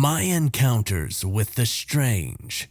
My Encounters with the Strange,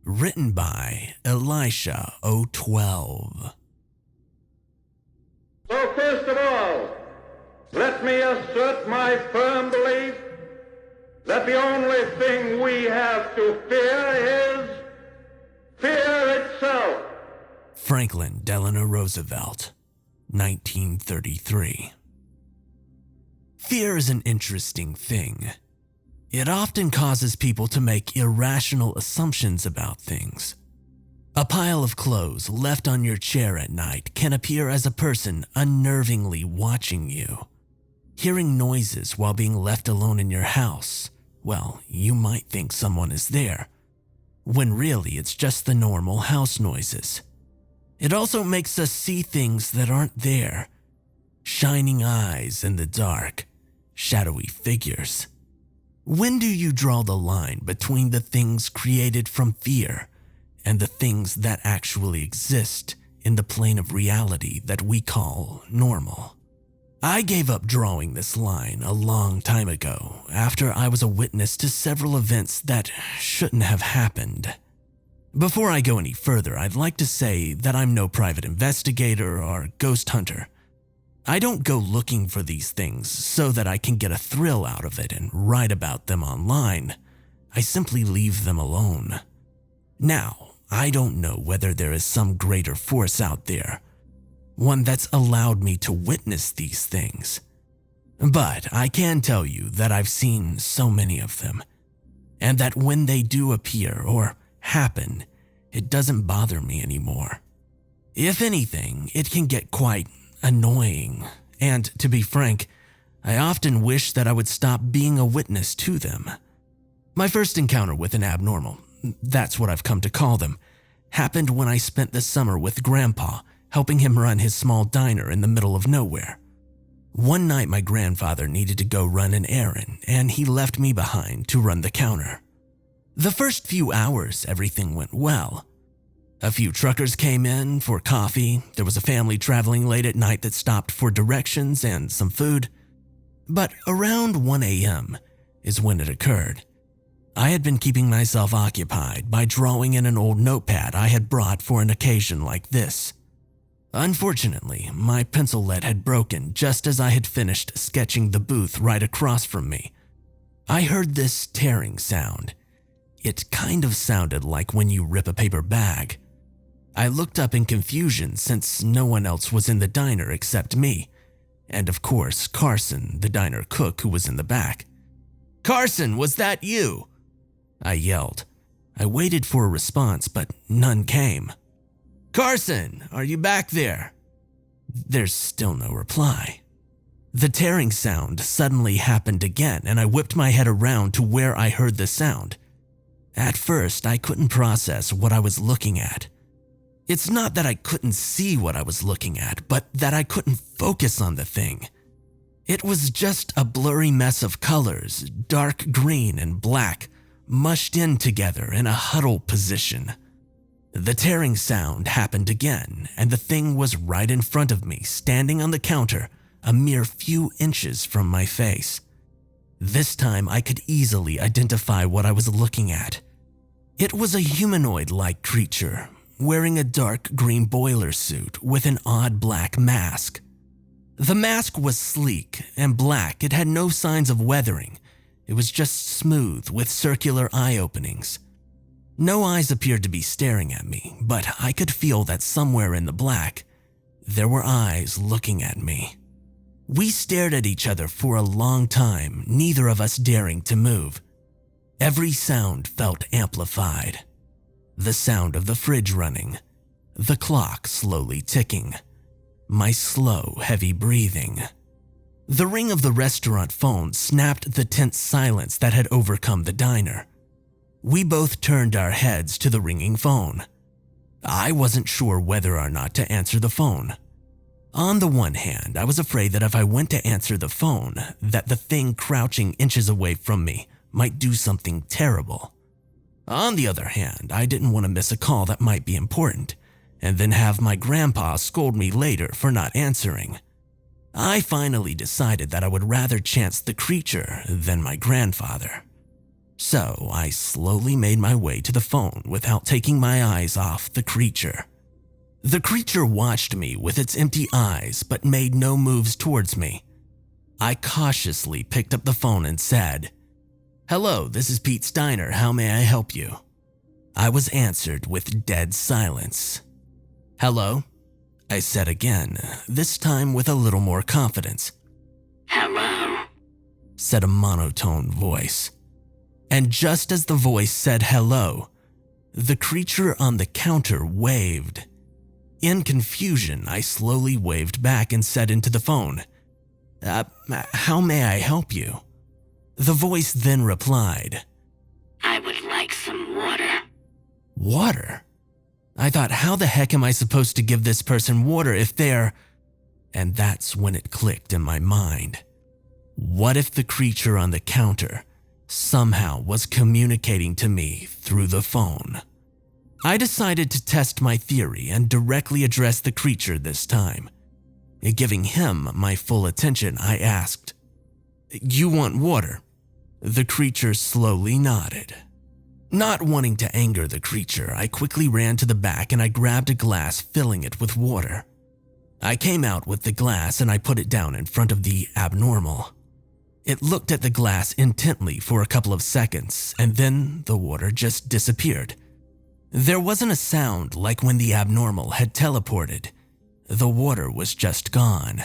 written by Elisha 012. So first of all, let me assert my firm belief that the only thing we have to fear is fear itself. Franklin Delano Roosevelt, 1933. Fear is an interesting thing. It often causes people to make irrational assumptions about things. A pile of clothes left on your chair at night can appear as a person unnervingly watching you. Hearing noises while being left alone in your house, well, you might think someone is there, when really it's just the normal house noises. It also makes us see things that aren't there. Shining eyes in the dark, shadowy figures. When do you draw the line between the things created from fear and the things that actually exist in the plane of reality that we call normal? I gave up drawing this line a long time ago after I was a witness to several events that shouldn't have happened. Before I go any further, I'd like to say that I'm no private investigator or ghost hunter. I don't go looking for these things so that I can get a thrill out of it and write about them online. I simply leave them alone. Now, I don't know whether there is some greater force out there, one that's allowed me to witness these things. But I can tell you that I've seen so many of them, and that when they do appear or happen, it doesn't bother me anymore. If anything, it can get quite annoying, and to be frank, I often wish that I would stop being a witness to them. My first encounter with an abnormal, that's what I've come to call them, happened when I spent the summer with Grandpa, helping him run his small diner in the middle of nowhere. One night my grandfather needed to go run an errand, and he left me behind to run the counter. The first few hours, everything went well. A few truckers came in for coffee, there was a family traveling late at night that stopped for directions and some food. But around 1 a.m. is when it occurred. I had been keeping myself occupied by drawing in an old notepad I had brought for an occasion like this. Unfortunately, my pencil lead had broken just as I had finished sketching the booth right across from me. I heard this tearing sound. It kind of sounded like when you rip a paper bag. I looked up in confusion since no one else was in the diner except me, and of course Carson, the diner cook who was in the back. "Carson, was that you?" I yelled. I waited for a response, but none came. "Carson, are you back there?" There's still no reply. The tearing sound suddenly happened again, and I whipped my head around to where I heard the sound. At first, I couldn't process what I was looking at. It's not that I couldn't see what I was looking at, but that I couldn't focus on the thing. It was just a blurry mess of colors, dark green and black, mushed in together in a huddled position. The tearing sound happened again, and the thing was right in front of me, standing on the counter, a mere few inches from my face. This time I could easily identify what I was looking at. It was a humanoid-like creature, wearing a dark green boiler suit with an odd black mask. The mask was sleek and black. It had no signs of weathering. It was just smooth with circular eye openings. No eyes appeared to be staring at me, but I could feel that somewhere in the black, there were eyes looking at me. We stared at each other for a long time, neither of us daring to move. Every sound felt amplified. The sound of the fridge running, the clock slowly ticking, my slow, heavy breathing. The ring of the restaurant phone snapped the tense silence that had overcome the diner. We both turned our heads to the ringing phone. I wasn't sure whether or not to answer the phone. On the one hand, I was afraid that if I went to answer the phone, that the thing crouching inches away from me might do something terrible. On the other hand, I didn't want to miss a call that might be important, and then have my grandpa scold me later for not answering. I finally decided that I would rather chance the creature than my grandfather. So I slowly made my way to the phone without taking my eyes off the creature. The creature watched me with its empty eyes but made no moves towards me. I cautiously picked up the phone and said, "Hello, this is Pete's Diner. How may I help you?" I was answered with dead silence. "Hello?" I said again, this time with a little more confidence. "Hello," said a monotone voice. And just as the voice said hello, the creature on the counter waved. In confusion, I slowly waved back and said into the phone, "How may I help you?" The voice then replied, "I would like some water." "Water?" I thought, how the heck am I supposed to give this person water if they're… And that's when it clicked in my mind. What if the creature on the counter somehow was communicating to me through the phone? I decided to test my theory and directly address the creature this time. Giving him my full attention, I asked, "You want water?" The creature slowly nodded. Not wanting to anger the creature, I quickly ran to the back and I grabbed a glass, filling it with water. I came out with the glass and I put it down in front of the abnormal. It looked at the glass intently for a couple of seconds, and then the water just disappeared. There wasn't a sound like when the abnormal had teleported. The water was just gone.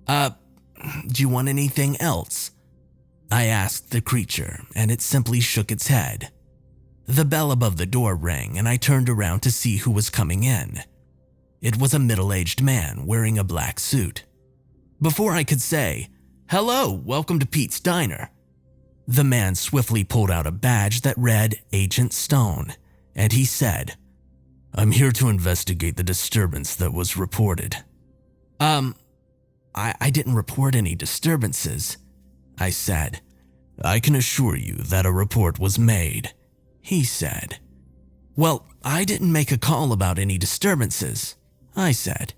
Do you want anything else?" I asked the creature, and it simply shook its head. The bell above the door rang, and I turned around to see who was coming in. It was a middle-aged man wearing a black suit. Before I could say, "Hello, welcome to Pete's Diner," the man swiftly pulled out a badge that read Agent Stone, and he said, "I'm here to investigate the disturbance that was reported." I didn't report any disturbances," I said. "I can assure you that a report was made," he said. "Well, I didn't make a call about any disturbances," I said.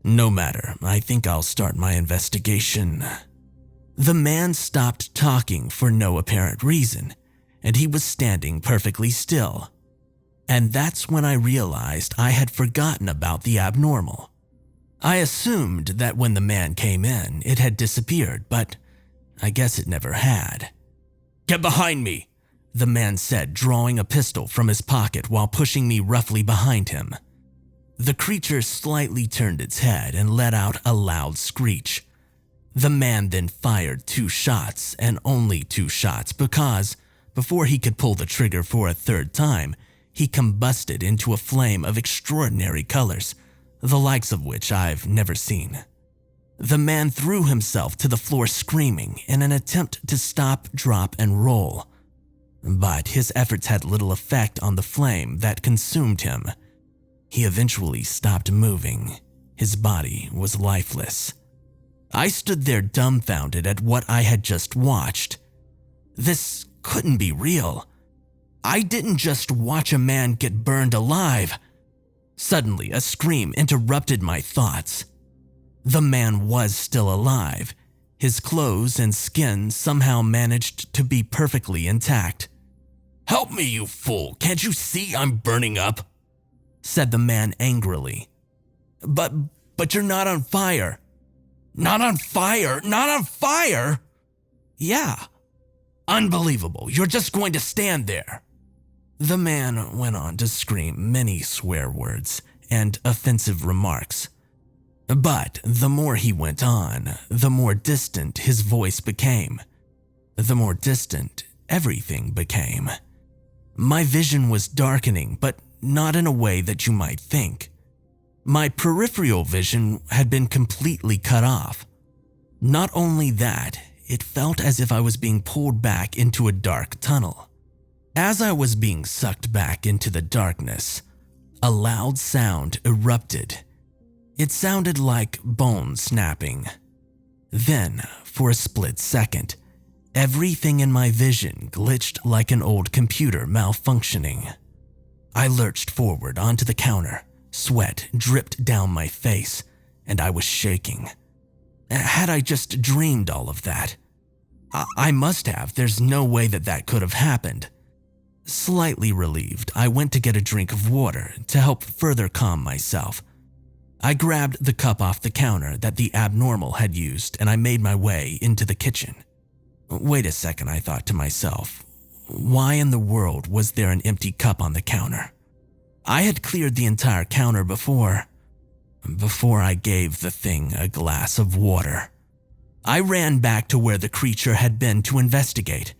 "No matter, I think I'll start my investigation." The man stopped talking for no apparent reason, and he was standing perfectly still. And that's when I realized I had forgotten about the abnormal. I assumed that when the man came in, it had disappeared, but I guess it never had. "Get behind me," the man said, drawing a pistol from his pocket while pushing me roughly behind him. The creature slightly turned its head and let out a loud screech. The man then fired 2 shots, and only 2 shots, because before he could pull the trigger for a third time, he combusted into a flame of extraordinary colors, the likes of which I've never seen. The man threw himself to the floor screaming in an attempt to stop, drop, and roll. But his efforts had little effect on the flame that consumed him. He eventually stopped moving. His body was lifeless. I stood there dumbfounded at what I had just watched. This couldn't be real. I didn't just watch a man get burned alive. Suddenly, a scream interrupted my thoughts. The man was still alive. His clothes and skin somehow managed to be perfectly intact. "Help me, you fool! Can't you see I'm burning up?" said the man angrily. But you're not on fire." "Not on fire? Not on fire?" "Yeah." "Unbelievable. You're just going to stand there." The man went on to scream many swear words and offensive remarks. But the more he went on, the more distant his voice became. The more distant everything became. My vision was darkening, but not in a way that you might think. My peripheral vision had been completely cut off. Not only that, it felt as if I was being pulled back into a dark tunnel. As I was being sucked back into the darkness, a loud sound erupted. It sounded like bone snapping. Then, for a split second, everything in my vision glitched like an old computer malfunctioning. I lurched forward onto the counter. Sweat dripped down my face, and I was shaking. Had I just dreamed all of that? I must have. There's no way that could have happened. Slightly relieved, I went to get a drink of water to help further calm myself. I grabbed the cup off the counter that the abnormal had used and I made my way into the kitchen. Wait a second, I thought to myself. Why in the world was there an empty cup on the counter? I had cleared the entire counter before I gave the thing a glass of water. I ran back to where the creature had been to investigate.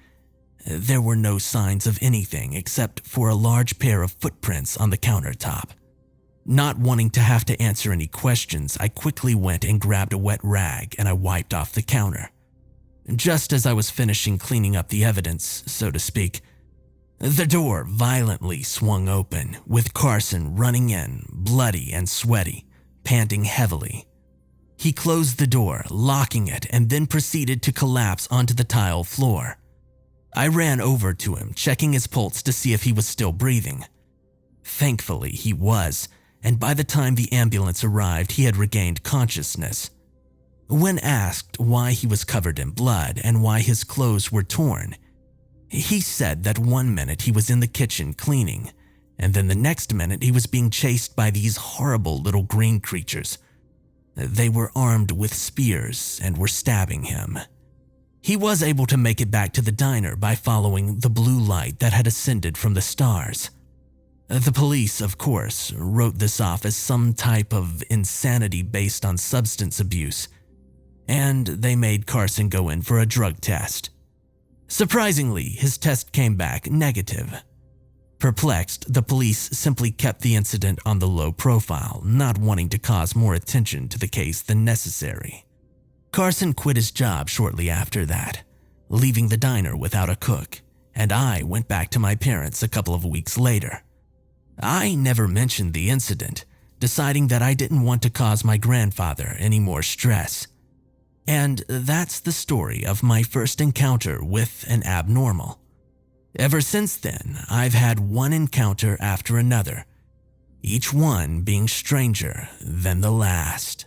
There were no signs of anything except for a large pair of footprints on the countertop. Not wanting to have to answer any questions, I quickly went and grabbed a wet rag and I wiped off the counter. Just as I was finishing cleaning up the evidence, so to speak, the door violently swung open, with Carson running in, bloody and sweaty, panting heavily. He closed the door, locking it, and then proceeded to collapse onto the tile floor. I ran over to him, checking his pulse to see if he was still breathing. Thankfully, he was, and by the time the ambulance arrived, he had regained consciousness. When asked why he was covered in blood and why his clothes were torn, he said that one minute he was in the kitchen cleaning, and then the next minute he was being chased by these horrible little green creatures. They were armed with spears and were stabbing him. He was able to make it back to the diner by following the blue light that had ascended from the stars. The police, of course, wrote this off as some type of insanity based on substance abuse, and they made Carson go in for a drug test. Surprisingly, his test came back negative. Perplexed, the police simply kept the incident on the low profile, not wanting to cause more attention to the case than necessary. Carson quit his job shortly after that, leaving the diner without a cook, and I went back to my parents a couple of weeks later. I never mentioned the incident, deciding that I didn't want to cause my grandfather any more stress. And that's the story of my first encounter with an abnormal. Ever since then, I've had one encounter after another, each one being stranger than the last.